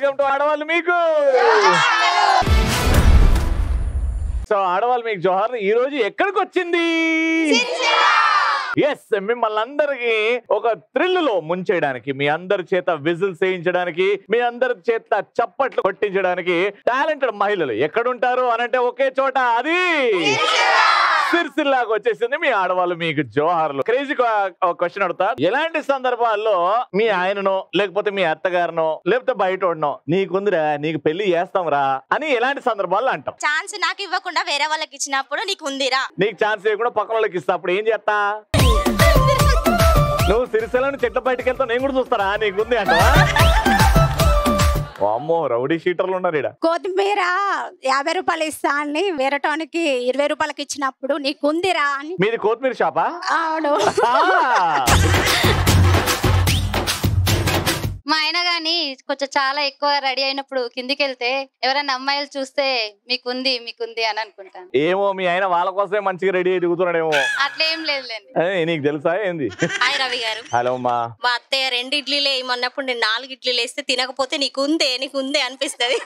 Welcome to ఆడవాళ్ళు మీకు. So ఆడవాళ్ళు మీకు జోహార్. ఈ రోజు ఎక్కడికి వచ్చింది? ఎస్, మిమ్మల్ని అందరికి ఒక థ్రిల్ లో ముంచేయడానికి, మీ అందరి చేత విజిల్స్ వేయించడానికి, మీ అందరి చేత చప్పట్లు కొట్టించడానికి టాలెంటెడ్ మహిళలు ఎక్కడుంటారు అనంటే ఒకే చోట, అది సిరిసిల్లాగా వచ్చేసింది మీ ఆడవాళ్ళు మీకు జోహార్లు. క్రేజీ క్వశ్చన్ అడుగుతా, ఎలాంటి సందర్భాల్లో మీ ఆయననో లేకపోతే మీ అత్తగారినో లేకపోతే బయటనో నీకుందిరా నీకు పెళ్లి చేస్తాంరా అని ఎలాంటి సందర్భాల్లో అంటాం? ఛాన్స్ నాకు ఇవ్వకుండా వేరే వాళ్ళకి ఇచ్చినప్పుడు నీకు ఉందిరా. నీకు ఛాన్స్ ఇవ్వకుండా పక్కన వాళ్ళకి ఇస్తా, అప్పుడు ఏం చేస్తా? నువ్వు సిరిసిల్లని చెట్ల బయటకు వెళ్తావు, నేను కూడా చూస్తారా నీకుంది అంటవా? అమ్మో, రౌడీ షీటర్లు ఉన్నారు ఇక్కడ. కొత్తిమీర 50 రూపాయలు ఇస్తా అని వేరేటానికి 20 రూపాయలకి ఇచ్చినప్పుడు నీకుందిరా అని. మీది కొత్తిమీర షాపా? అవును. మా ఆయన గాని కొంచెం చాలా ఎక్కువ రెడీ అయినప్పుడు కిందికి వెళ్తే ఎవరైనా అమ్మాయిలు చూస్తే మీకుంది మీకుంది అని అనుకుంటాను. ఏమో మీ ఆయన వాళ్ళ కోసమే మంచిగా రెడీ అయి దిగుతున్నాడేమో. అట్లా ఏం లేదులేండి. నీకు తెలుసా ఏంది? హాయ్ రవి గారు. హలో అమ్మా. మా అత్తయ్య 2 ఇడ్లీలు వేయమన్నప్పుడు నేను 4 ఇడ్లీలు వేస్తే తినకపోతే నీకుందే అనిపిస్తుంది.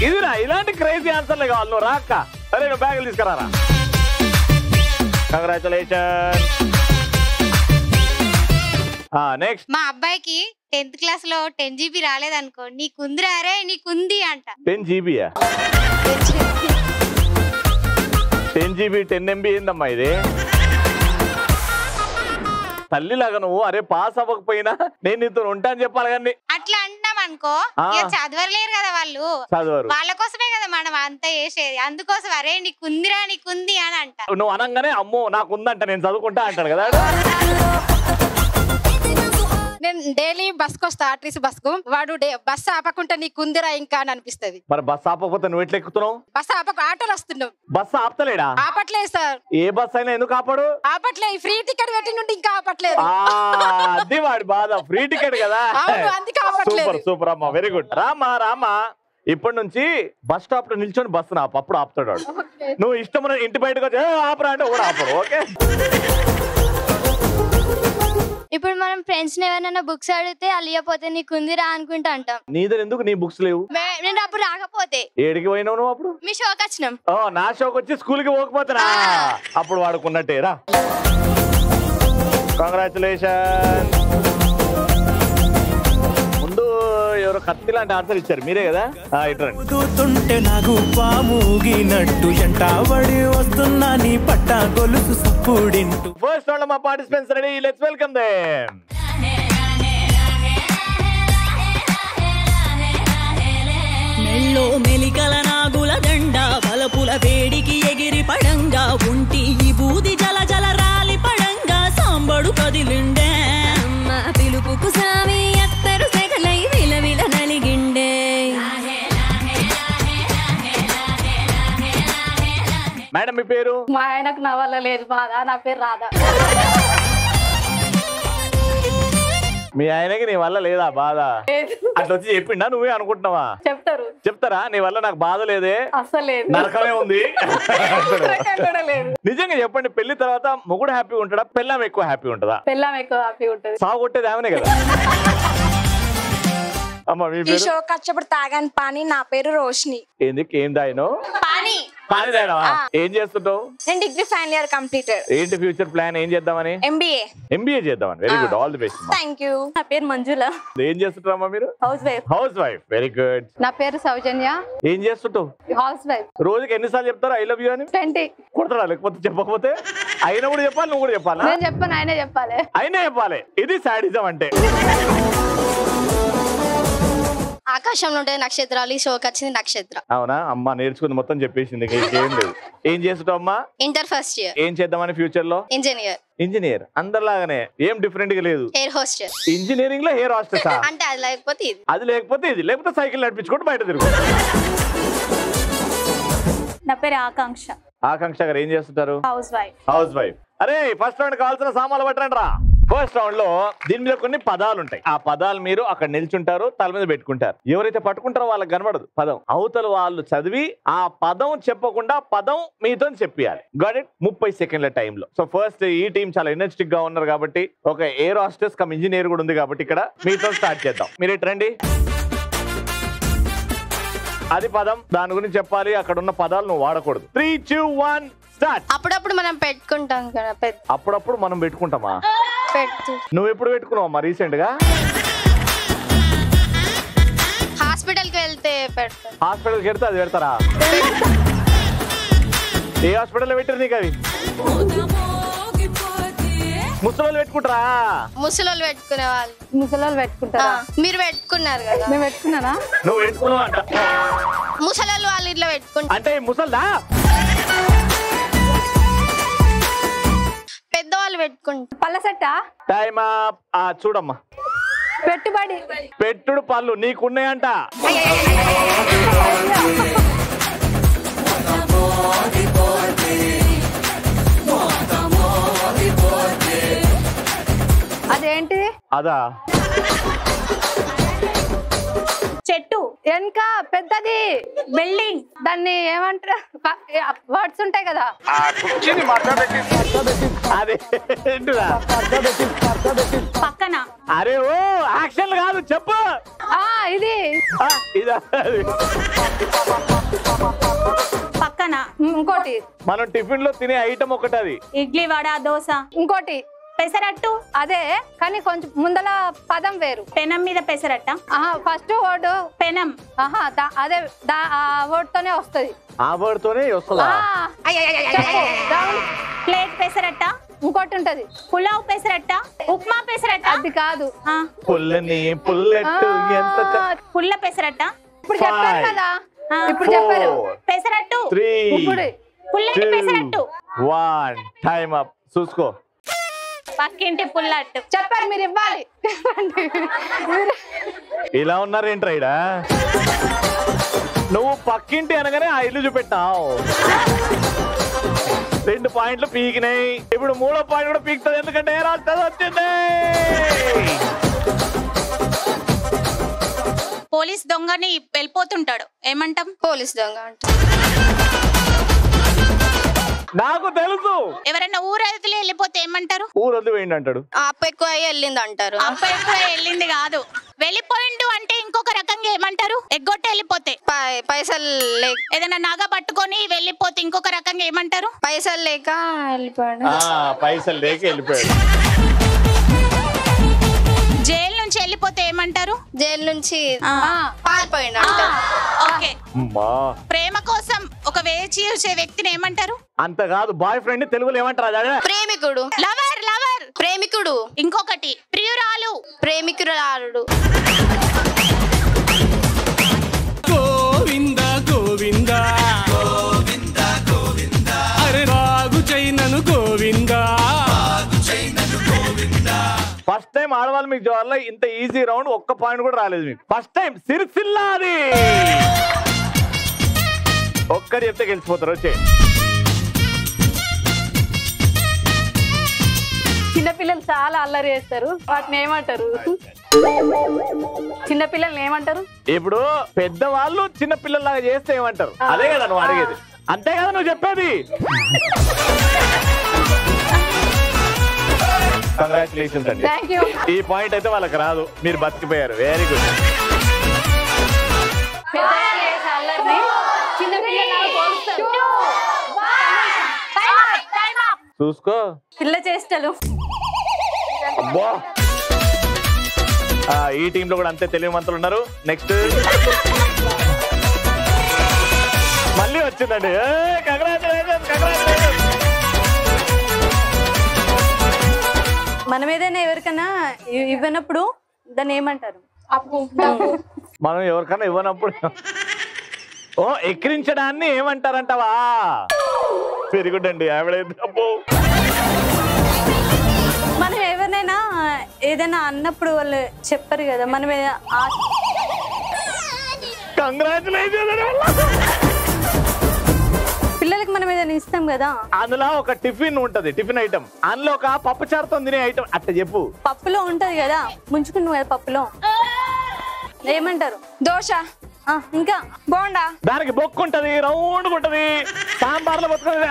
ఇదిరా ఇలాంటి క్రేజీ ఆన్సర్లే కావాలి. నువ్వు రాక్క. సరే, నువ్వు బ్యాగులు తీసుకురారా. కంగ్రాచులేషన్. నెక్స్ట్, మా అబ్బాయికి 10th క్లాస్ లో 10 GB రాలేదనుకో, నీకుందిరా రే నీకుంది అంట. 10 GB 10 GB 10 MB ఏందమ్మా ఇది? తల్లిలాగా నువ్వు అరే పాస్ అవ్వకపోయినా నేను నీతో ఉంటా అని చెప్పాలి కానీ అట్లా అంటున్నాం అనుకో, చదవలేరు కదా వాళ్ళు, చదవరు. వాళ్ళ కోసమే కదా మనం అంతా చేసేది. అందుకోసం అరే నీకుందిరా నీకుంది అని అంట. నువ్వు అనగానే అమ్మో నాకుందంట నేను చదువుకుంటా అంటాడు కదా. నేను డైలీ బస్కు వస్తా, ఆర్టీసీ బస్కు. వాడు బస్ ఆపకుంటే నీకుందిరా ఇంకా అని అనిపిస్తుంది. మరి బస్ ఆపకపోతే నువ్వు ఎట్లా ఎక్కుతున్నావు? బస్ ఆపక ఆటోలు వస్తున్నావు. బస్ ఆపుతలేడా? ఆపట్లేదు సార్. ఏ బస్ అయినా ఎందుకు ఆపడు? ఆపట్లేదు, ఫ్రీ టికెట్ పెట్టి నుండి ఇంకా ఆపట్లేదు. అది వాడి బాధ, ఫ్రీ టికెట్ కదా. సూపర్ సూపర్ అమ్మా, వెరీ గుడ్. రామా ఇప్పటి నుంచి బస్ స్టాప్ లో నిల్చొని బస్సు ఆపు, అప్పుడు ఆపుతాడు వాడు. నువ్వు ఇష్టం ఇంటి బయటకు వచ్చి ఆపరా అంటే కూడా ఆపడు. ఓకే. ఇప్పుడు మనం ఫ్రెండ్స్ ఎవరైనా బుక్స్ అడిగితే అలియపోతే నీకుందిరా అనుకుంటా అంటాం. నీ దగ్గర ఎందుకు నీ బుక్స్ లేవు? నేను అప్పుడు రాకపోతే. ఏడికి పోయినావు నువ్వు అప్పుడు? మీ షోకి వచ్చినాం. నా షోకి వచ్చి స్కూల్ కి పోకపోతేనా అప్పుడు వాడుకున్నట్టే. రా, కంగ్రాచులేషన్. ముందు ఎవరో కత్తి లాంటి ఆన్సర్ ఇచ్చారు, మీరే కదా? ఇట్రండి. నాకు పాముగినట్టు ఎంటావడి వస్తున్నా నీ పట్ట గొలుసు సప్పుడింటూ. ఫస్ట్ రౌండ్ మా participants ready, let's welcome them. మెల్లో మెలికల నాగుల దండ బలపుల వేడికి ఎగిరి పడంగా ఉంటి ఈ బూది జల జల రాలి పడంగా సాంబడు కదిలిండే అమ్మ పిలుపుకు సామి ఎత్తరు సెగలై విలవిల నలిగిండే. మేడం మీ పేరు? మా ఆయనకు నా వల్ల లేదు బాధ. నా పేరు రాధా. మీ ఆయనకి నీ వల్ల లేదా బాధ? అట్లా వచ్చి చెప్పిండా? నువ్వే అనుకుంటున్నావా? చెప్తారా నీ వల్ల నాకు బాధ లేదే, అసలు నరకమే ఉంది. నిజంగా చెప్పండి, పెళ్లి తర్వాత మొగుడు హ్యాపీగా ఉంటాడా, పెళ్ళాం ఎక్కువ హ్యాపీ ఉంటుందా? పెళ్ళాం ఎక్కువ హ్యాపీ ఉంటుంది. సాగు కొట్టేది ఆమెనే కదా. అమ్మ మీ పేరు? షో కష్టపడి తాగాను పాని. నా పేరు రోషిని. ఎందుకు ఏం దాయినో? పాని. పాని తాగినావా? ఏం చేస్తుంటావు? నేను డిగ్రీ ఫైనల్ ఇయర్ కంప్లీటెడ్. ఏంటి ఫ్యూచర్ ప్లాన్? ఏం చేద్దామని? ఎంబీఏ చేద్దామని. Very good, all the best. Thank you. నా పేరు మంజుల. ఏం చేస్తుంటారమ్మా మీరు? House wife. Very good. నా పేరు సౌజన్య. ఏం చేస్తుంటావు? House wife. రోజుకి ఎన్నిసార్లు చెప్తారు ఐ లవ్ యూ అని? 20. కొడతాడా? లేకపోతే చెప్పకపోతే అయినా కూడా చెప్పాలి, నువ్వు కూడా చెప్పాలా? నేను చెప్పాను, ఆయనే చెప్పాలి. అయినా చెప్పాలి. ఇది సాడిజం అంటే. ఆకాశంలో ఉండే నక్షత్రాలు, ఈ షోకి వచ్చింది నక్షత్ర. అవునా? అమ్మ నేర్చుకుంది మొత్తం చెప్పేసింది, ఇంకేం లేదు. ఏం చేస్తుంటావు అమ్మా? Inter first year. ఏం చేద్దామని ఫ్యూచర్ లో? ఇంజనీర్. అందరిలాగానే ఏం డిఫరెంట్ గా లేదు. Hair hostess. ఇంజనీరింగ్ లో హెయిర్ హోస్టెస్ అంటే అది లేకపోతే ఇది, అది లేకపోతే ఇది, లేకపోతే సైకిల్ నడిపించుకుంటూ బయట తిరుగు. నా పేరు ఆకాంక్ష. ఆకాంక్ష గారు ఏం చేస్తుంటారు? House wife. అరే ఫస్ట్ రౌండ్ కావాల్సిన సామాన్లు పట్టరండి రా. ఫస్ట్ రౌండ్ లో దీని మీద కొన్ని పదాలు ఉంటాయి. ఆ పదాలు మీరు అక్కడ నిల్చుంటారు, తల మీద పెట్టుకుంటారు. ఎవరైతే పట్టుకుంటారో వాళ్ళకి కనబడదు పదం. అవతల వాళ్ళు చదివి ఆ పదం చెప్పకుండా పదం మీతో చెప్పాలి. Got it? 30 సెకండ్ల టైంలో. సో ఫస్ట్ ఈ టీం చాలా ఎనర్జెటిక్ గా ఉన్నారు కాబట్టి, ఒక ఎయిర్ హాస్టెస్ కమ్ ఇంజనీర్ కూడా ఉంది కాబట్టి ఇక్కడ మీతో స్టార్ట్ చేద్దాం. మీరు ఇటు రండి. అది పదం, దాని గురించి చెప్పాలి. అక్కడ ఉన్న పదాలు నువ్వు వాడకూడదు. 3, 2, 1 స్టార్ట్. అప్పుడప్పుడు మనం పెట్టుకుంటాం కదా. అప్పుడప్పుడు మనం పెట్టుకుంటామా? పెట్టు. నువ్వు ఎప్పుడు పెట్టుకున్నావమ్మా రీసెంట్ గా? హాస్పిటల్ కి వెళ్తే పెడతాం. హాస్పిటల్ కి వెళ్తే అది పెడతారా? ఏ హాస్పిటల్ లో పెట్టారు నీకు అవి? ముసలోళ్ళు పెట్టుకుంటారా? ముసలోళ్ళు పెట్టుకునే వాళ్ళు. ముసలోళ్ళు పెట్టుకుంటారా? మీరు పెట్టుకున్నారు కదా. నేను పెట్టుకున్నానా? నువ్వు పెట్టుకున్నావు అంట. ముసలోళ్ళు వాళ్ళు ఇట్లా పెట్టుకుంటారు. అంటే ముసల్దా? పెద్దవాళ్ళు పెట్టుకుంటారు. పళ్ళ సెట్టా? టైమ్ చూడమ్మా. పెట్టుబడి. పెట్టుడు పళ్ళు నీకున్నాయంట. అదేంటి? అదా చెట్టు వెనక పెద్దది బిల్డింగ్. దాన్ని ఏమంటారు? వర్డ్స్ ఉంటాయి కదా. అదే ఏంటిదా? పక్కన. అరే ఓ యాక్షన్ కాదు, చెప్పు. ఇది ఇదా? పక్కన ఇంకోటి. మనం టిఫిన్ లో తినే ఐటమ్ ఒకటి. అది ఇడ్లీ, వడ, దోశ. ఇంకోటి పెసరట్టు. అదే కానీ కొంచెం ముందల పదం వేరు. పెనం మీద పెసరట్ట. ఫస్ట్ వర్డ్ పెనం. అదే ఆ వర్డ్ తోనే వస్తుంది. ఆ వర్డ్ తోనే వస్తుందా? ప్లేట్ పెసరట్ట. ఇంకోటి ఉంటది పులావ్ పెసరట్ట, ఉప్మా పెసరట్ట. అది కాదు. పుల్లని పుల్లెట్టు ఎంత పుల్ల పెసరట్ట. ఇప్పుడు చెప్పారు కదా. ఇప్పుడు చెప్పారు పెసరట్టు. 3, పుల్లటి పెసరట్టు. 1 time up. చూసుకో. పక్కింటి పుల్లట్టు చెప్పారు. మీరు ఇవ్వాలి. ఇలా ఉన్నారేంట్రా ఈడ? నువ్వు పక్కింటి అనగానే ఆ ఇల్లు చూపెట్టావు. 2 పాయింట్లు పీకినాయి. ఇప్పుడు 3వ పాయింట్ కూడా పీకుతుంది, ఎందుకంటే ఏ రాష్ట్రం వచ్చింది? పోలీస్ దొంగని వెళ్ళిపోతుంటాడు, ఏమంటాం? పోలీస్ దొంగ అంటాం. నాకు తెలుసు. ఎవరైనా ఊరదిలి వెళ్ళిపోతే ఏమంటారు? ఊరొద్దు వేయండి అంటాడు. అప్పు ఎక్కువ వెళ్ళింది అంటారు. అప్పు ఎక్కువ వెళ్ళింది కాదు, వెళ్ళిపోయిండు అంటే ఇంకొక రకంగా ఏమంటారు? ఎగ్గొట్టి వెళ్ళిపోతే. పైసలు లేక ఏదైనా నగ పట్టుకొని వెళ్ళిపోతే ఇంకొక రకంగా ఏమంటారు? పైసలు లేక వెళ్ళిపోయాడు. పైసలు లేక వెళ్ళిపోయాడు. జైలు నుంచి వెళ్ళిపోతే ఏమంటారు? జైలు నుంచి పారిపోయిండు అంటారు. ఓకే. ప్రేమ కోసం ఒక వేచి చూసే వ్యక్తిని ఏమంటారు? అంత కాదు, బాయ్ ఫ్రెండ్ తెలుగులో ఏమంటారు? ప్రేమికుడు. లవర్. లవర్ ప్రేమికుడు. ఇంకొకటి ప్రియురాలు. ప్రేమికురాలుడు. గోవింద గోవింద గోవింద గోవింద అరే రాగు చైనను గోవింద. ఫస్ట్ టైం ఆడవాళ్ళు మీకు జోర్లో ఇంత ఈజీ రౌండ్ ఒక్క పాయింట్ కూడా రాలేదు మీకు. ఫస్ట్ టైం సిరిసిల్లాది. ఒక్కరు చెప్తే గెలిచిపోతారు. వచ్చే చిన్నపిల్లలు చాలా అల్లరి చేస్తారు, వాటిని ఏమంటారు? చిన్నపిల్లల్ని ఏమంటారు? ఇప్పుడు పెద్దవాళ్ళు చిన్న పిల్లల్లాగా చేస్తే ఏమంటారు? అదే కదా నువ్వు అడిగేది, అంతే కదా నువ్వు చెప్పేది. కంగ్రాచులేషన్స్ అండి. ఈ పాయింట్ అయితే వాళ్ళకి రాదు, మీరు బతికిపోయారు. Very good. చూసుకో పిల్ల చేష్టలు. అబ్బా, ఈ టీంలో కూడా అంతే తెలివిమంతులు ఉన్నారు. నెక్స్ట్ మళ్ళీ వచ్చిందండి. మనం ఏదైనా ఎవరికైనా ఇవ్వనప్పుడు దాన్ని ఏమంటారు? మనం ఎవరికైనా ఇవ్వనప్పుడు ఓ ఎక్కిరించడాన్ని ఏమంటారంటావా? వెరీ గుడ్ అండి. మనం ఎవరినైనా ఏదైనా అన్నప్పుడు వాళ్ళు చెప్పరు కదా, మనం కంగ్రాచులేషన్. పిల్లలకి మనం ఏదైనా ఇస్తాం కదా. అందులో ఒక టిఫిన్ ఉంటది, టిఫిన్ ఐటమ్. అందులో ఒక పప్పు చారుతో తినే ఐటమ్ అట్లా చెప్పు. పప్పులో ఉంటది కదా, ముంచుకున్నావు కదా పప్పులో, ఏమంటారు? దోశ, ఇంకా బోండా, దానికి బొక్కు ఉంటది, రౌండ్ ఉంటది, సాంబార్లో బతుకునేది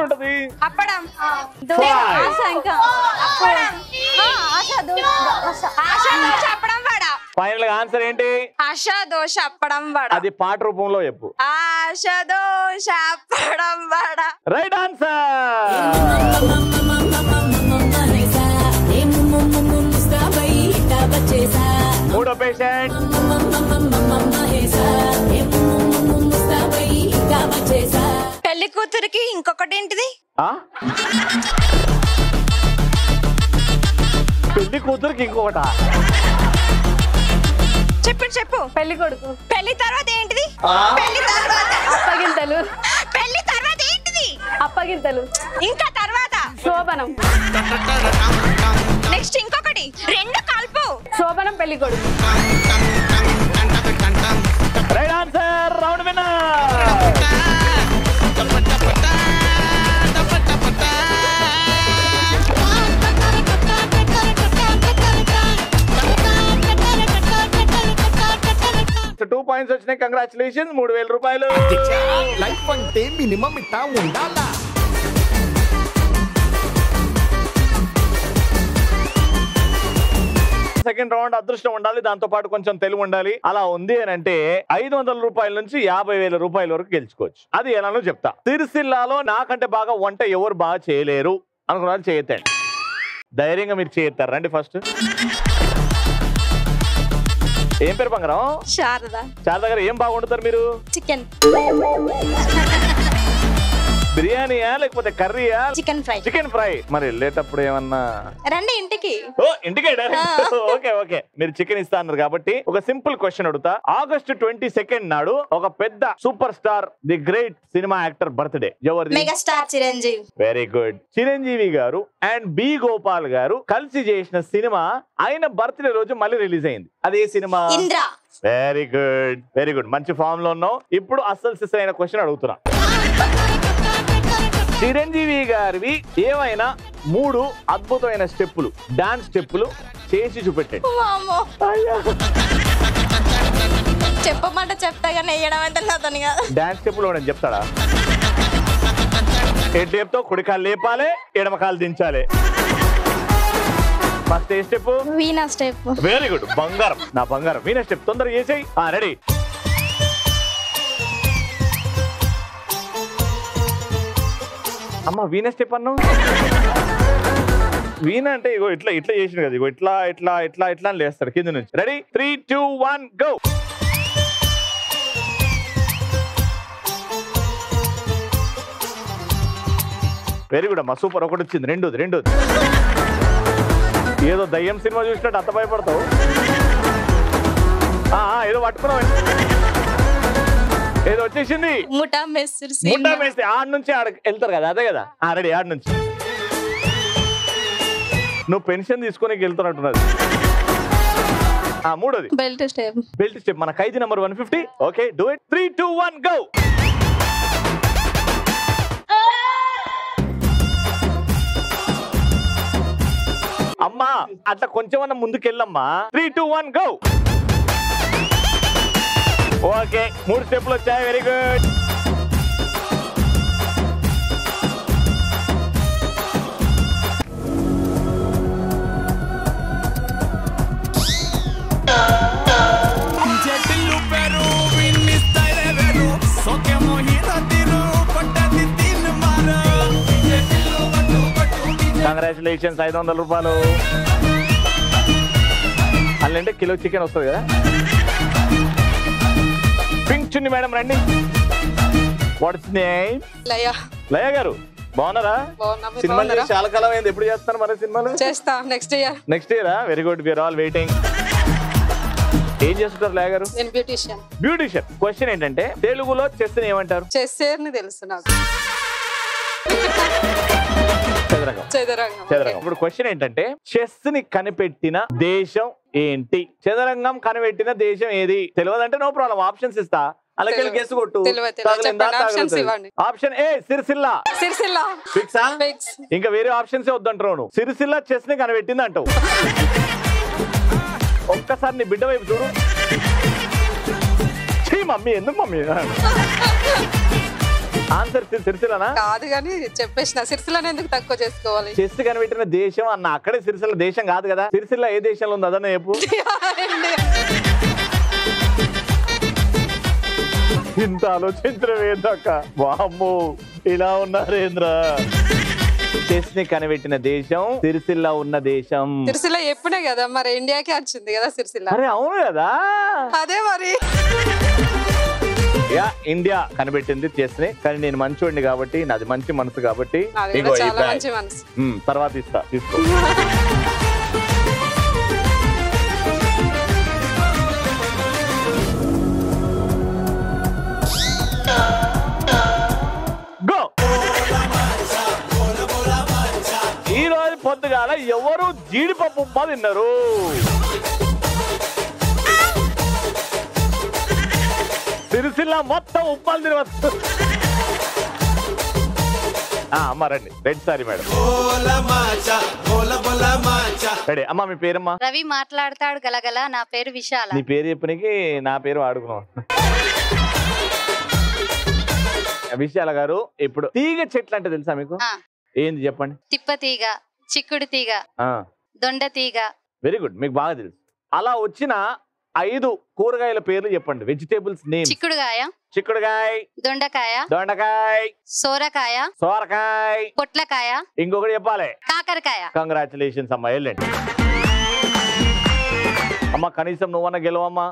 ఉంటది. అప్పడం, ఆశ, ఇంకా ఆశ దోశ అప్పడం వడ. ఫైనల్ గా ఆన్సర్ ఏంటి? ఆశ దోశ అప్పడం వడ. అది పాట రూపంలో చెప్పు. ఆశ దోశ అప్పడం వడ. Right answer. మూడో పేషెంట్. పెళ్లి కూతురికి ఇంకొకటి ఏంటిది? పెళ్లి కూతురికి ఇంకొకట? చెప్పు. పెళ్లి కొడుకు. పెళ్లి తర్వాత ఏంటిది? పెళ్లి తర్వాత అప్పగింతలు. పెళ్లి తర్వాత ఏంటిది? అప్పగింతలు. ఇంకా తర్వాత శోభనం. నెక్స్ట్ ఇంకొకటి, రెండు కలుపు. శోభనం పెళ్లి కొడుకు. Right answer. Round winner. Two points వచ్చినాయి. కంగ్రాచులేషన్. 3000 రూపాయలు. లైఫ్ అంటే మినిమం ఇట్టా ఉండాలా. సెకండ్ రౌండ్ అదృష్టం ఉండాలి, దాంతో పాటు కొంచెం తెలివి ఉండాలి. అలా ఉంది అని అంటే 500 రూపాయల నుంచి 50,000 రూపాయల వరకు గెలుచుకోవచ్చు. అది ఎలానో చెప్తా. సిరిసిల్లాలో నాకంటే బాగా వంట ఎవరు బాగా చేయలేరు అనుకున్నారు చేయొద్దండి. ధైర్యంగా మీరు చేయొత్తారు. రండి ఫస్ట్. ఏం పేరు బంగారం? శారద. శారద గారు ఏం బాగా వండుతారు మీరు? చికెన్. బిర్యానీయా లేకపోతే కర్రీయా? Chicken fry. Chicken fry. మరి వెళ్ళేటప్పుడు ఏమన్నా రండి ఇంటికి. ఓ ఇంటికే డైరెక్ట్. ఓకే మీరు చికెన్ ఇస్తా అన్నారు కాబట్టి ఒక సింపుల్ క్వశ్చన్ అడుగుతా. August 22 నాడు ఒక పెద్ద super star, the great cinema actor birthday ఎవరిది? Megastar Chiranjeevi. Very good. Chiranjeevi garu and B Gopal గారు కలిసి చేసిన సినిమా ఆయన బర్త్డే రోజు మళ్ళీ రిలీజ్ అయింది. అదే సినిమా? ఇంద్ర. Very good. మంచి ఫామ్ లో ఉన్నావు. ఇప్పుడు అసలు సిసలైన క్వశ్చన్ అడుగుతున్నా. చిరంజీవి గారివి ఏమైనా 3 అద్భుతమైన స్టెప్పులు, డాన్స్ స్టెప్పులు చేసి చూపెట్టండి. చెప్పమంటే చెప్తా కానీ వేయడం అంటే నాతోని కాదు. డాన్స్ స్టెప్పులు నేను చెప్తాడా? ఎడ్ టేప్తో కుడికాలు లేపాలి, ఎడమకాలు దించాలి. ఫస్ట్ ఏ స్టెప్? వీణా స్టెప్. Very good. బంగారం, నా బంగారం. వీణా స్టెప్ తొందరగా చేసేయి. రెడీ. అమ్మ వీణ స్టెప్ అన్నావు. వీణ అంటే ఇగో ఇట్లా చేసిన కదా, ఇగో ఇట్లా అని లేస్తాడు కింద నుంచి. రెడీ? 3, 2, 1 గో. వెరీ గుడ్ అమ్మా, సూపర్. ఒకటి వచ్చింది. రెండోది ఏదో దయ్యం సినిమా చూసినట్టు అంత భయపడతావు. ఏదో పట్టుకున్నావు, ఏదో వచ్చేసింది. ముఠా మేస్త్రి. ఆడ నుంచి ఆడ వెళ్తారు కదా, అదే కదా. రెడీ? ఆడ నుంచి నువ్వు పెన్షన్ తీసుకొని వెళ్తున్నట్టున్నది. మూడోది బెల్ట్ స్టెప్. మన Khaidi number 150. Okay, do it. 3, 2, 1 go. అమ్మా అట్లా కొంచెం అన్న ముందుకెళ్ళమ్మా. 3, 2, 1 గో. ఓకే, 3 స్టెప్లు వచ్చాయి. Very good. కంగ్రాచులేషన్స్. 500 రూపాయలు. అల్లంటే కిలో చికెన్ వస్తుంది కదా. పింక్ చున్ని మేడం రండి. What's name? లయ గారు బాగున్నారా? సినిమాలు చేసి చాలా కాలం అయింది. ఎప్పుడు చేస్తారు మరి సినిమాలు? చేస్తా next year. Very good. We're all waiting. ఏం చేస్తుంటారు లయ గారు? నేను బ్యూటిషియన్. క్వశ్చన్ ఏంటంటే తెలుగులో చెస్ ని ఏమంటారు? చెస్ అని తెలుసు నాకు. చదరంగం. ఇప్పుడు క్వశ్చన్ ఏంటంటే చెస్ ని కనిపెట్టిన దేశం ఏంటి? చదరంగం కనిపెట్టిన దేశం ఏది? తెలియదంటే నో ప్రాబ్లం, ఆప్షన్స్ ఇస్తా. అలాగే గెస్ కొట్టు. Option A Sirisilla. ఫిక్సా? ఇంకా వేరే ఆప్షన్స్ వద్దంటారు నువ్వు. సిరిసిల్ల చెస్ ని కనిపెట్టింది అంటావు. ఒక్కసారి నీ బిడ్డ వైపు చూడు. మమ్మీ ఎందుకు మమ్మీ? ఆన్సర్ సిరిసిల్లనా? కాదు కానీ చెప్పేసిన. సిరిసిల్లని ఎందుకు తక్కువ చేసుకోవాలి? చెస్ కనిపెట్టిన దేశం అన్న. అక్కడే సిరిసిల్ల దేశం కాదు కదా. సిరిసిల్ల ఏ దేశంలో ఉంది అదన్న చెప్పు. ఇంత ఆలోచించడం ఏందక్క? వామ్మో ఇలా ఉన్నారేంద్ర. చెస్ ని కనిపెట్టిన దేశం సిరిసిల్ల ఉన్న దేశం. సిరిసిల్ల ఎప్పుడే కదా మరి ఇండియాకి వచ్చింది కదా సిరిసిల్ల. అరే అవును కదా. అదే మరి యా ఇండియా కనిపెట్టింది చెస్ ని. కానీ నేను మంచోడిని కాబట్టి, నాది మంచి మనసు కాబట్టి తర్వాత ఇస్తా, తీసుకో. గో. ఈ రోజు పొద్దుగాల ఎవరు జీడిపప్పు ఉప్మా తిన్నారు? సిరిసిల్ల మొత్తం ఉప్మాలు తినవచ్చు. రండి రెడ్ సారీ మేడం. రెడీ అమ్మా. మీ పేరమ్మా? రవి మాట్లాడతాడు గలగల. నా పేరు విశాల. నీ పేరు చెప్పనికి నా పేరు వాడుకున్నాం. విశాల గారు, ఇప్పుడు తీగ చెట్లు అంటే తెలుసా మీకు? ఏంది చెప్పండి. తిప్ప తీగ, చిక్కుడు తీగ, దొండ తీగ. వెరీ గుడ్, మీకు బాగా తెలుసు. అలా వచ్చిన 5 కూరగాయల పేర్లు చెప్పండి. Vegetables name. చిక్కుడుకాయ, చిక్కుడుకాయ, దొండకాయ, దొండకాయ, సోరకాయ, సోరకాయ, పొట్లకాయ, ఇంకొకటి చెప్పాలి కాకరకాయ. కంగ్రాచులేషన్స్ అమ్మా, వెళ్ళండి అమ్మా. కనీసం నువ్వన్నా గెలవమ్మా.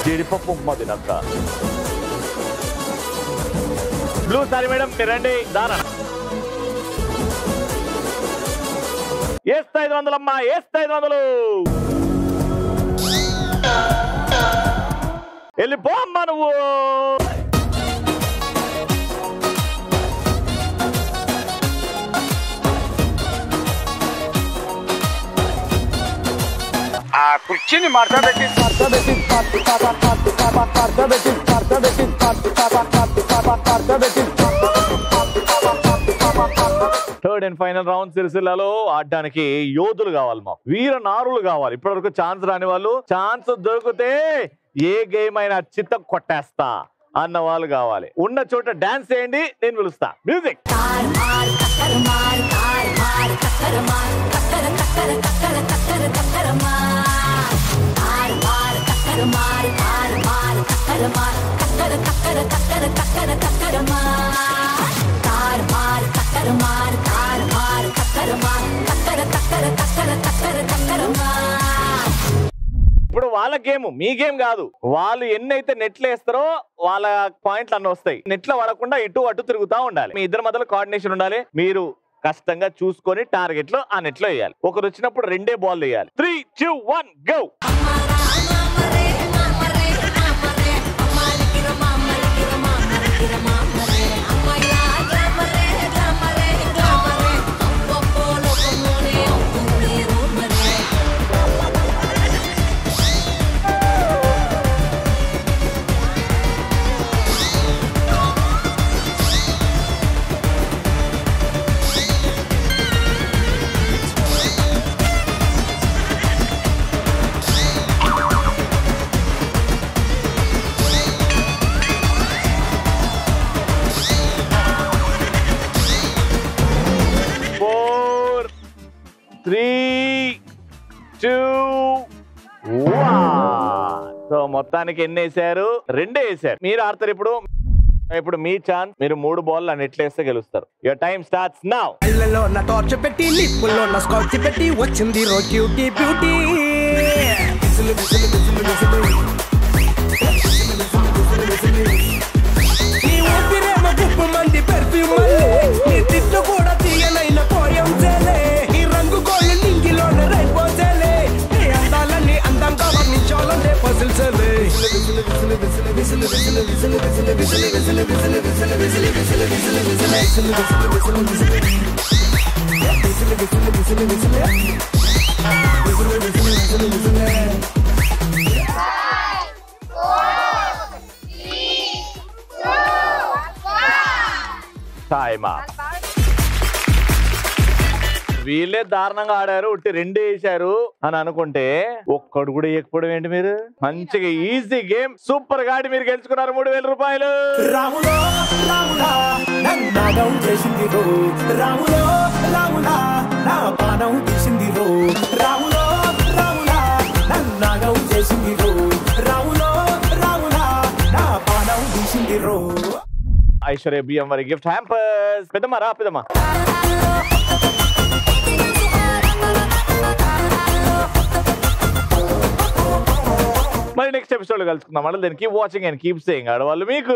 జీడిపప్పు ఉప్మా తినక్క. బ్లూ సారీ మేడం, మీరు రండి. దానా ఏస్తా 500 అమ్మా, ఏస్తా 500. వెళ్ళిపో అమ్మా నువ్వు. ఆ కుర్చీని మార్చబెట్టి థర్డ్ అండ్ ఫైనల్ రౌండ్ సిరిసిల్లలో ఆడడానికి యోధులు కావాలి, మాకు వీర నారులు కావాలి. ఇప్పటివరకు ఛాన్స్ రాని వాళ్ళు, ఛాన్స్ దొరికితే ఏ గేమ్ అయినా చిత్త కొట్టేస్తా అన్న వాళ్ళు కావాలి. ఉన్న చోట డాన్స్ చేయండి, నేను పిలుస్తా. మ్యూజిక్. ఇప్పుడు వాళ్ళ గేమ్, మీ గేమ్ కాదు. వాళ్ళు ఎన్నైతే నెట్లు వేస్తారో వాళ్ళ పాయింట్లు అన్నీ వస్తాయి. నెట్లో పడకుండా ఇటు అటు తిరుగుతూ ఉండాలి. మీ ఇద్దరి మధ్యలో కోఆర్డినేషన్ ఉండాలి. మీరు కష్టంగా చూసుకొని టార్గెట్ లో ఆ నెట్లో వేయాలి. ఒకరు వచ్చినప్పుడు 2 బాల్ వేయాలి. 3, 2, 1 గో. సో మొత్తానికి ఎన్ని వేసారు? 2 వేసారు. మీరు ఆడతారు ఇప్పుడు. ఇప్పుడు మీ ఛాన్స్. మీరు 3 బాల్ నెట్లు వేస్తే గెలుస్తారు. Your time starts now. ఇళ్ళలో నా టార్చ్ పెట్టి, నిప్పుల్లో నా స్కాచ్ పెట్టి వచ్చింది రో క్యూటీ బ్యూటీ. నీ ఊపిరేమ గుప్పు మంది పెర్ఫ్యూమ్ వల్లే, నీ తిట్టు కూడా తీయనైన పోయం చేలే. ఈ రంగు గోళ్ళు నింగిలోనే రైపోసేలే, నీ అందాలని అందంగా వర్ణించాలంటే పజిల్సేలే. టైమా. వీళ్ళే దారుణంగా ఆడారు, ఉట్టి 2 వేసారు అని అనుకుంటే ఒక్కడు కూడా వేయకపోవడం ఏంటి మీరు? మంచిగా ఈజీ గేమ్, సూపర్ గా ఆడి మీరు గెలుచుకున్నారు 3000 రూపాయలు. రాములో రాములా నన్నాగం చేసింది రో, రాములో రాములా నా పానం తీసింది రో, రాములో రాములా నన్నాగం చేసింది రో, రాములో రాములా నా పానం తీసింది రో. ఐశ్వర్య బియ్యం వారి గిఫ్ట్ హ్యాంపర్స్. పెద్దమ్మా రా పెద్దమ్మా. మరి నెక్స్ట్ ఎపిసోడ్ కలుసుకుందాం. అంటే దాన్ని keep watching and keep saying ఆడవాళ్ళు మీకు